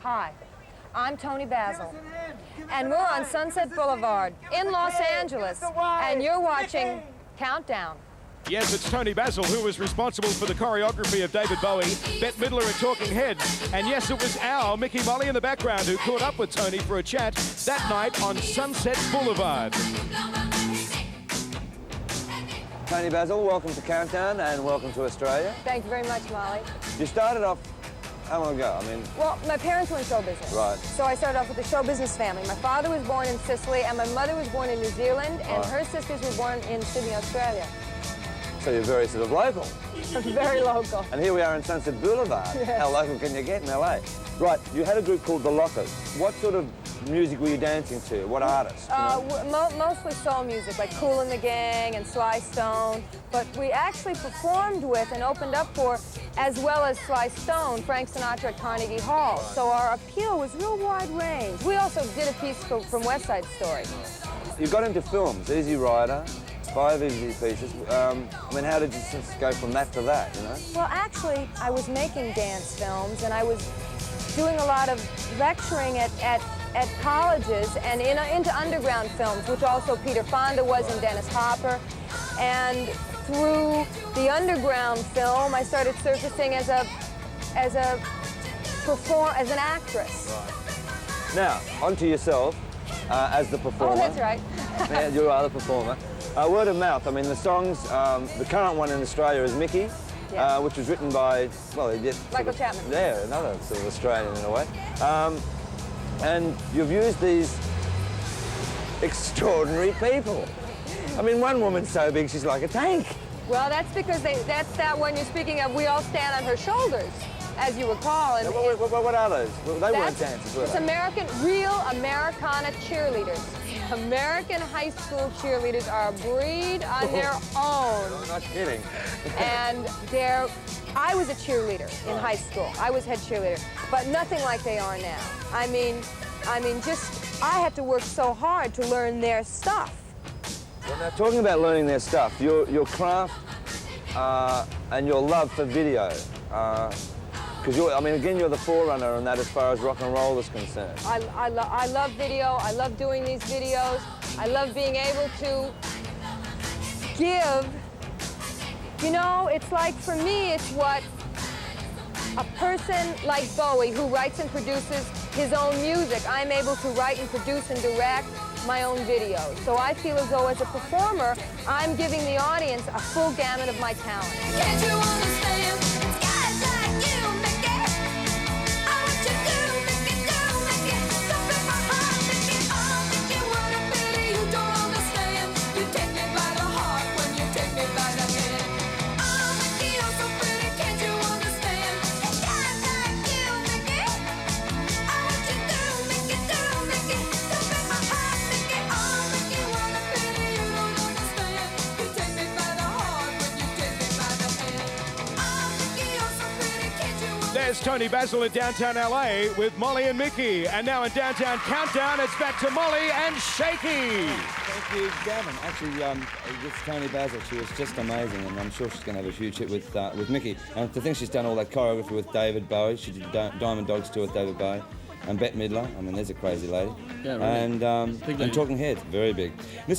Hi, I'm Toni Basil, and we're on Sunset Boulevard in Los Angeles, and you're watching Countdown. Yes, it's Toni Basil who was responsible for the choreography of David Bowie, Bette Midler at Talking Heads, and yes, it was our Mickey Molly in the background who caught up with Toni for a chat that night on Sunset Boulevard. Toni Basil, welcome to Countdown and welcome to Australia. Thank you very much, Molly. You started off how long ago? Well, my parents were in show business. Right. So I started off with a show business family. My father was born in Sicily, and my mother was born in New Zealand, and her sisters were born in Sydney, Australia. So you're very sort of local. Very local. And here we are in Sunset Boulevard. Yes. How local can you get in LA? Right, you had a group called The Lockers. What sort of music were you dancing to? What artists? Mostly soul music, like Kool and the Gang and Sly Stone. But we actually performed with and opened up for, as well as Sly Stone, Frank Sinatra at Carnegie Hall. So our appeal was real wide range. We also did a piece from West Side Story. You got into films, Easy Rider, 5 easy pieces. How did you just go from that to that, you know? Well, actually, I was making dance films, and I was doing a lot of lecturing at colleges and into underground films, which also Peter Fonda was and Dennis Hopper. And through the underground film, I started surfacing as an actress. Right. Now, onto yourself as the performer. Oh, that's right. Yeah, you are the performer. Word of mouth, the songs, the current one in Australia is Mickey, yeah. Which was written by, Michael Chapman. Yeah, another sort of Australian in a way. And you've used these extraordinary people. One woman's so big, she's like a tank. Well, that's because that's that one you're speaking of, We All Stand on Her Shoulders, as you recall. And what are those? Well, they weren't dancers, were they? It's real Americana cheerleaders. American high school cheerleaders are a breed on their own. I'm not kidding. And I was a cheerleader in high school. I was head cheerleader, but nothing like they are now. I had to work so hard to learn their stuff. Well, now, talking about learning their stuff, your craft and your love for video, because you're the forerunner on that as far as rock and roll is concerned. I love video. I love doing these videos. I love being able to give. It's like, for me, it's what a person like Bowie, who writes and produces his own music, I'm able to write and produce and direct my own videos. So I feel as though, as a performer, I'm giving the audience a full gamut of my talent. Can't you understand? It's guys like you, Mickey. I want you to make it, Stop in my heart, Mickey. Oh, Mickey, what a pity you don't understand. You take me by the heart when you take me by the hand. Oh, Mickey, you're so pretty, can't you understand? It's guys like you, Mickey. I want you to make it, Stop in my heart, Mickey. Oh, Mickey, what a pity you don't understand. You take me by the heart when you take me by the hand. There's Toni Basil in downtown LA with Molly and Mickey. And now in downtown Countdown, it's back to Molly and Shaky. Thank you, Gavin. Actually, this Toni Basil, she was just amazing, and I'm sure she's going to have a huge hit with Mickey. And to think she's done all that choreography with David Bowie. She did Diamond Dogs tour with David Bowie. And Bette Midler, there's a crazy lady. Yeah, really. And Talking Heads, very big. Listen,